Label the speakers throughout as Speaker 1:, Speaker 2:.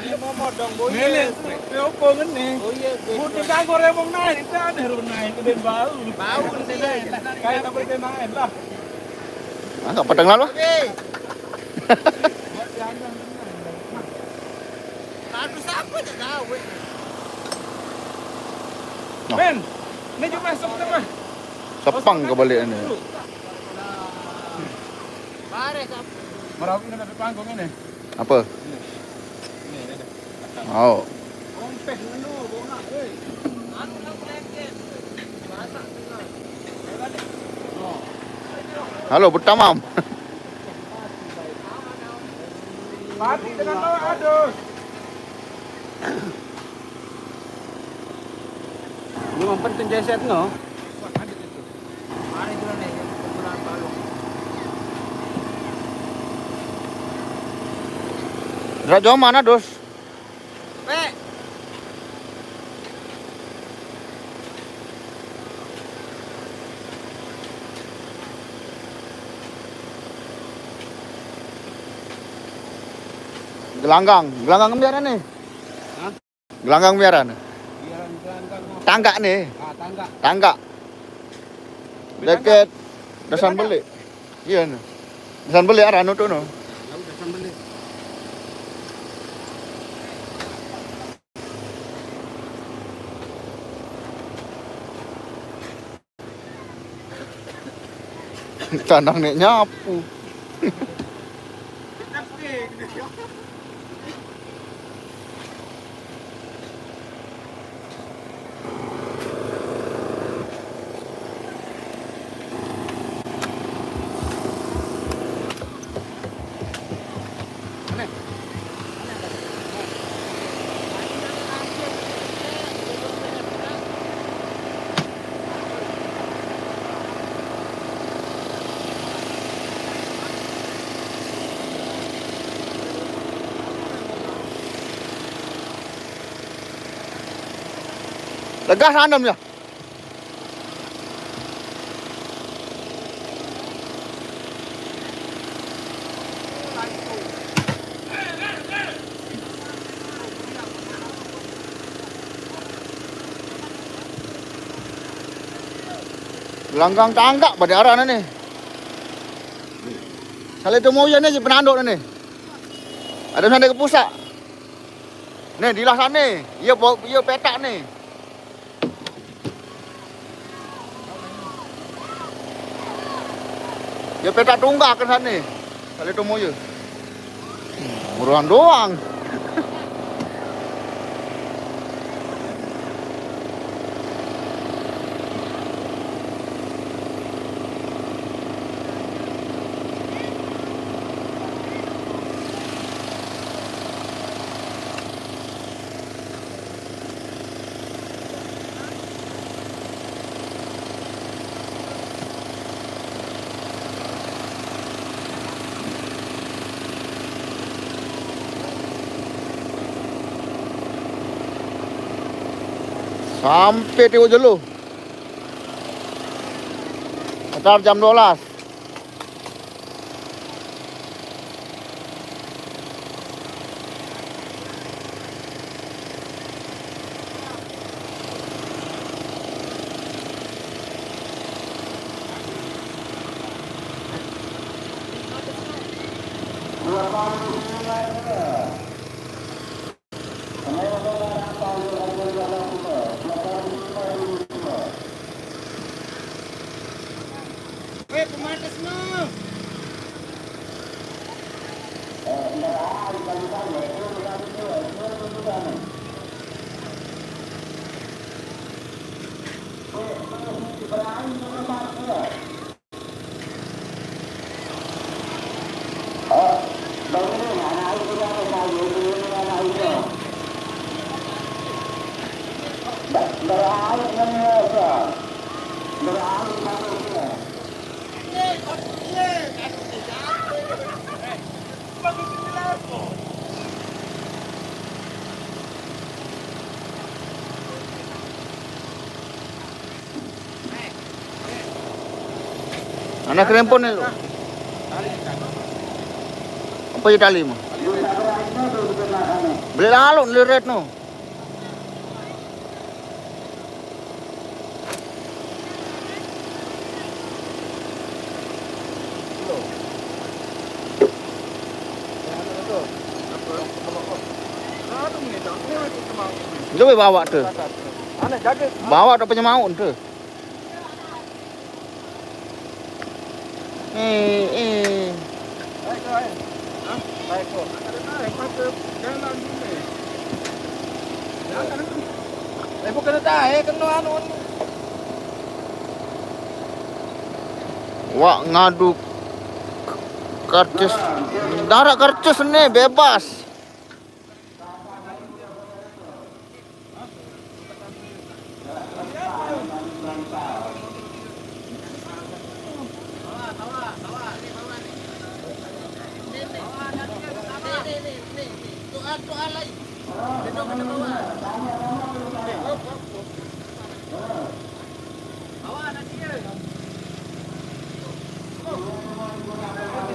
Speaker 1: Ini mau modong boy.
Speaker 2: Ini opo ngene.
Speaker 1: Oh iya,
Speaker 2: Kudu kanggo remong naik itu ada naik ke bau.
Speaker 1: bau sini.
Speaker 2: Kayak apa itu naik lah.
Speaker 3: Enggak pedang lalu.
Speaker 1: Harus apa tak tahu.
Speaker 2: Men, ini cuma masuk teman.
Speaker 3: Sepang kebalik ini.
Speaker 1: Bares apa?
Speaker 2: Meraup ini dari panggung ini.
Speaker 3: Apa? Oh.
Speaker 1: Ompeh dulu, bola, euy. Anu nak leket. Masak tengah.
Speaker 3: Halo, bertamam.
Speaker 2: Mati dengan lo aduh.
Speaker 1: Ini memang penting jeset no. Mari dulu nih, pulang balong.
Speaker 3: Raja mana, Dos?
Speaker 1: Pe.
Speaker 3: Gelanggang biaran nih.
Speaker 1: Hah?
Speaker 3: Gelanggang biaran.
Speaker 1: Biaran gelanggang.
Speaker 3: Tangga nih,
Speaker 1: Ah, tangga.
Speaker 3: tangga. Deket dasan beli. Iya nih. Dasan beli arah nu tuh no.
Speaker 1: Ya udah sambelin.
Speaker 3: Canang nih nyapu. Legas andam ya. Gelanggang tangga pada arah nih. Salah itu mau ya nih penanduk nih. Ada sampai ke pusat. Nih di lah sana. Iya petak nih. Ya petak tunggak ke sana. Salah itu mau ya. Muruan doang. Sampai Tiwo Jelo. Sekitar jam 12.
Speaker 1: Weh, pematas no. Anak rempon itu.
Speaker 3: Apa je tali mah? Beli lalu liret no. Coba bawa tu. Bawa tu punya maun tu.
Speaker 2: Bukan tahu, kena anu.
Speaker 3: Wak ngadu karcis. Darah karcis ni bebas.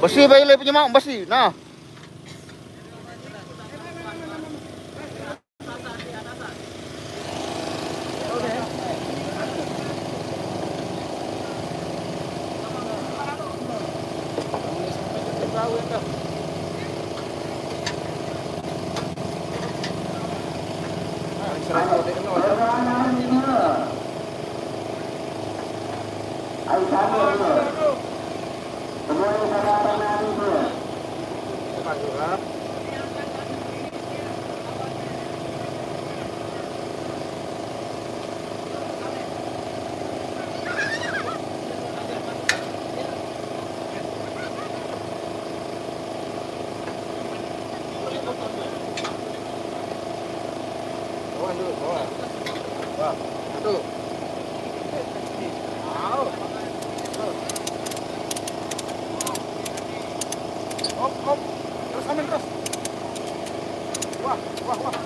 Speaker 3: Besi bayi le punya mak besi. Nah.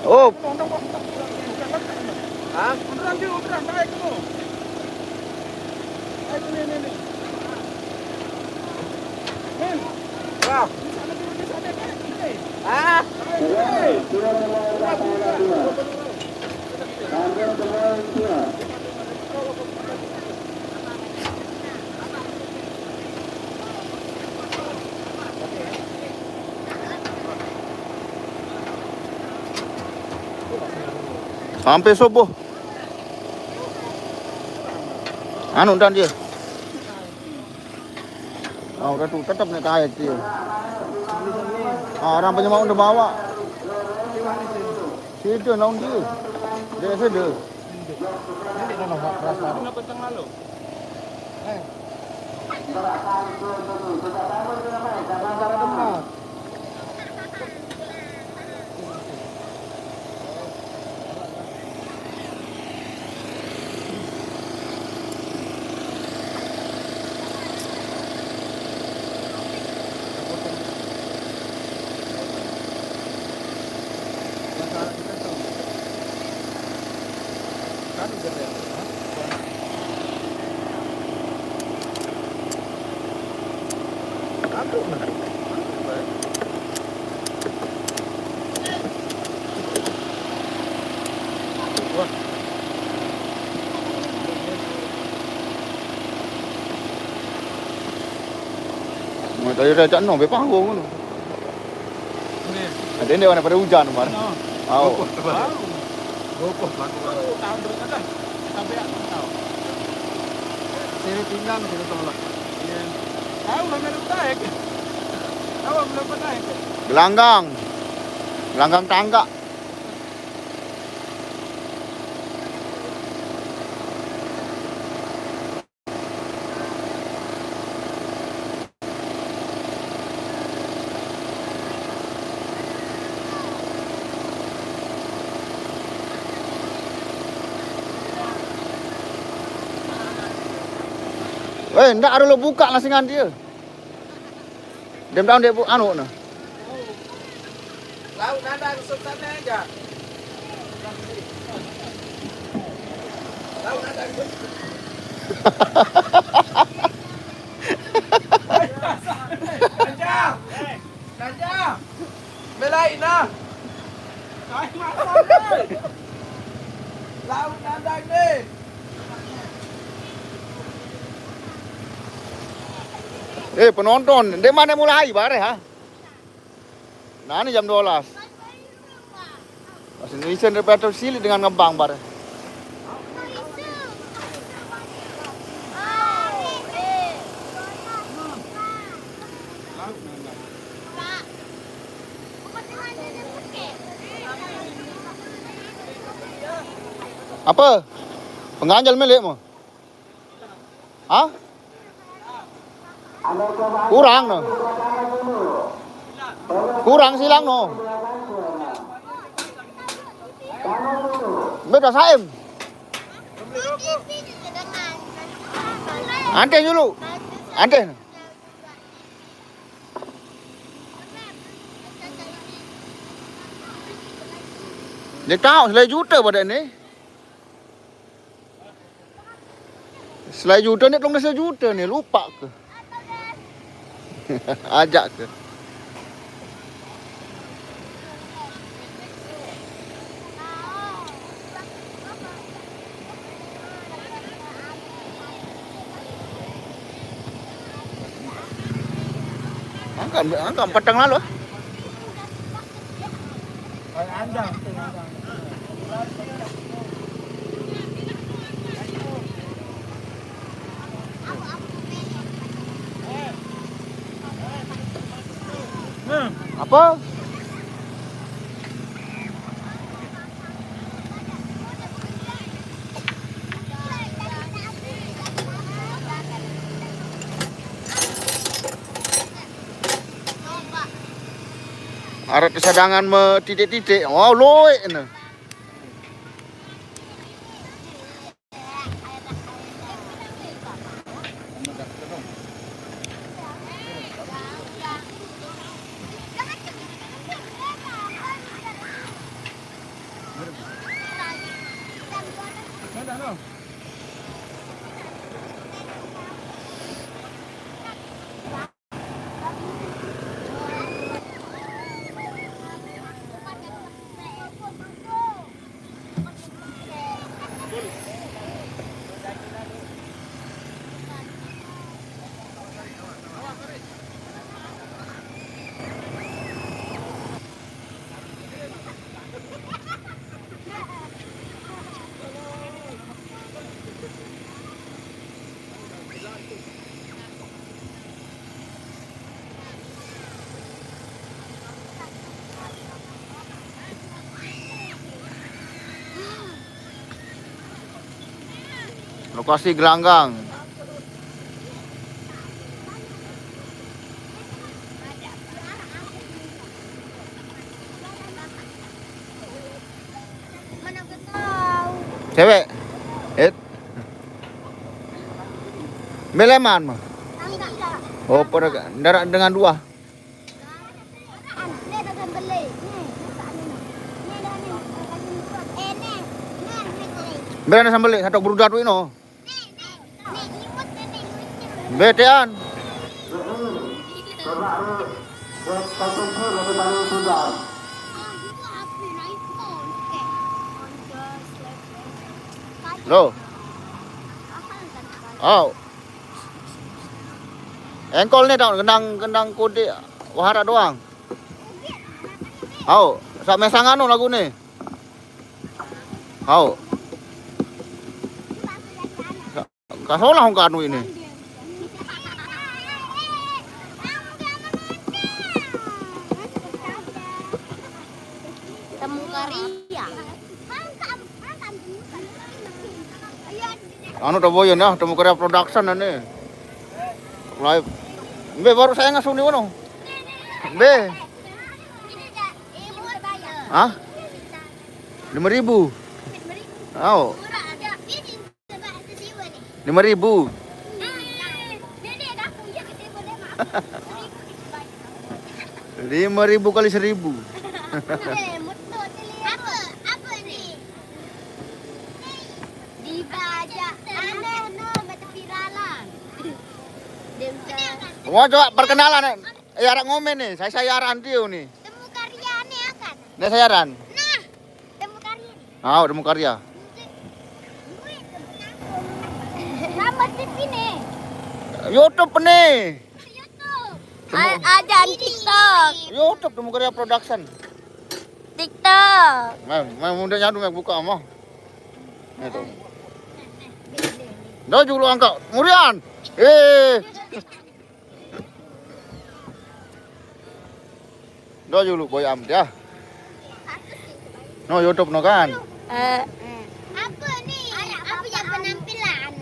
Speaker 3: Oh,
Speaker 2: Hah? Beneran dia, beneran naik tu. Naik ni. Men. Wah. Ah.
Speaker 3: sampai subuh. Anu dan dia. Oh, udah tu tetap naik kaya dia. Orang punya mau udah bawa. Situ naun dia. Dia sudah.
Speaker 2: Ini nak nak rasa. Nak petang lalu.
Speaker 3: Tadi dah cak no, be panggung tu. Ada ni mana pada hujan kemarin. Oh.
Speaker 2: Gopos tahun terus ada. Sampai tahu. Sini pinggang sini tolak. Tahu lah nak naik. Tahu belum pernah naik.
Speaker 3: Gelanggang tangga. Ndak ada lo buka lasingan dia. Dem down dia anu nah.
Speaker 2: Laut nada kusuk sana aja. Laut nada kusuk. Ajar. Nanya. Belain lah.
Speaker 1: Kain masuk deh.
Speaker 2: Laut nandang ni.
Speaker 3: Penonton, dia mana mulai bare ha? Nah, ini jam 12. Mas Indonesian daripada silit dengan ngebang bare. Apa? Penganjal milik mo? Ha? Kurang no. Kurang silang no. Beda saim. Ante dulu. Ante. Dia tahu selai juta pada ni. Selai juta ni belum dah sejuta ni, lupa ke? Ajak ke? Angkat 4 tahun lalu.
Speaker 2: Andang.
Speaker 3: Apa? Arep cadangan me titik-titik. Oh, loik ni. Lokasi gelanggang.
Speaker 4: Mana aku tahu.
Speaker 3: Cewek. Meleman mah.
Speaker 4: Enggak.
Speaker 3: Oh, pada darat dengan dua.
Speaker 4: Ni dah kan beli. Ni. Ni dah ni. Ni. Ni.
Speaker 3: Berana sambal satu berudat tu ino.
Speaker 4: Ni imut ni.
Speaker 3: Betean. Lo. Oh. Engkol ni tau kendang kode wahara doang. Oh, sak mesangan lagu ni. Oh. Kasolah hong kanu ini.
Speaker 4: Temu Karia.
Speaker 3: Anu dah boyan ya, temu Korea Production ni. Live. Be baru saya ngasuh ni wono. Be. Hah? 5.000. Oh. 5.000. Lima ribu kali 1.000.
Speaker 4: Apa ni? Dibajak. No, macam viralan.
Speaker 3: Mau coba perkenalan Yaran ngomen nih. Saya yaran dia nih.
Speaker 4: Temu karyane akan.
Speaker 3: Nek saya yaran.
Speaker 4: Nah, temu karya.
Speaker 3: Ah, udah mau karya.
Speaker 4: Nama TV nih.
Speaker 3: YouTube nih.
Speaker 4: YouTube.
Speaker 5: Ada TikTok.
Speaker 3: YouTube temu karya production.
Speaker 5: TikTok.
Speaker 3: Mau muda nyadu mau buka mah. Itu. Dah dulu angkat. Murian. Dah dulu boy am dia. No YouTube no kan.
Speaker 4: Apa nih? Apa yang penampilan?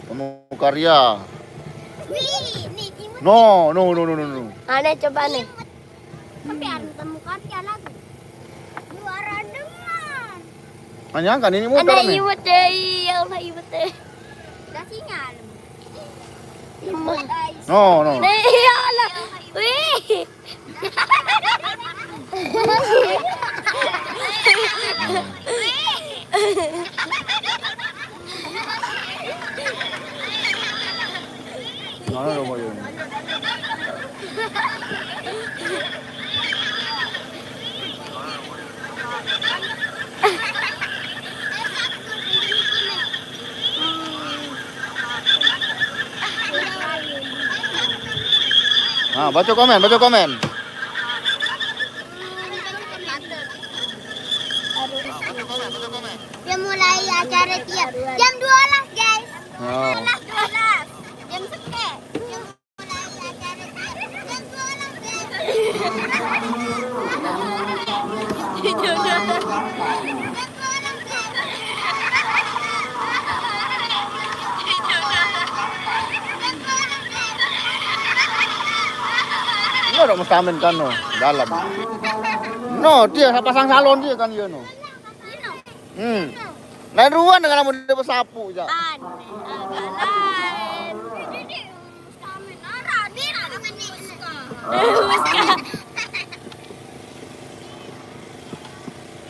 Speaker 3: Temu karya.
Speaker 4: Wih, nih imut.
Speaker 3: No.
Speaker 5: Aneh coba nih.
Speaker 4: Tapi ada temu karya lagi. Juara dengan.
Speaker 3: Hanya kan ini motor
Speaker 5: Aneh
Speaker 3: nih.
Speaker 5: imut deh. Ya Allah imut deh.
Speaker 4: Udah sinyal.
Speaker 5: Imut.
Speaker 3: No.
Speaker 5: Nih ya Allah. Wih.
Speaker 3: Mana rumah yun? Ah, baca komen.
Speaker 4: Dia mulai acara tiap jam 12 guys.
Speaker 3: Oh.
Speaker 4: 12. Jam seke. Dia mulai acara tiap jam 12 guys.
Speaker 3: Ini ada mustamin kan no, dalam. No, dia pasang salon dia kan dia no. Lain ruan dengan kamu dia bersapu aja.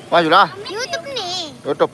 Speaker 3: Wah, sudah.
Speaker 4: YouTube nih.
Speaker 3: Tutup.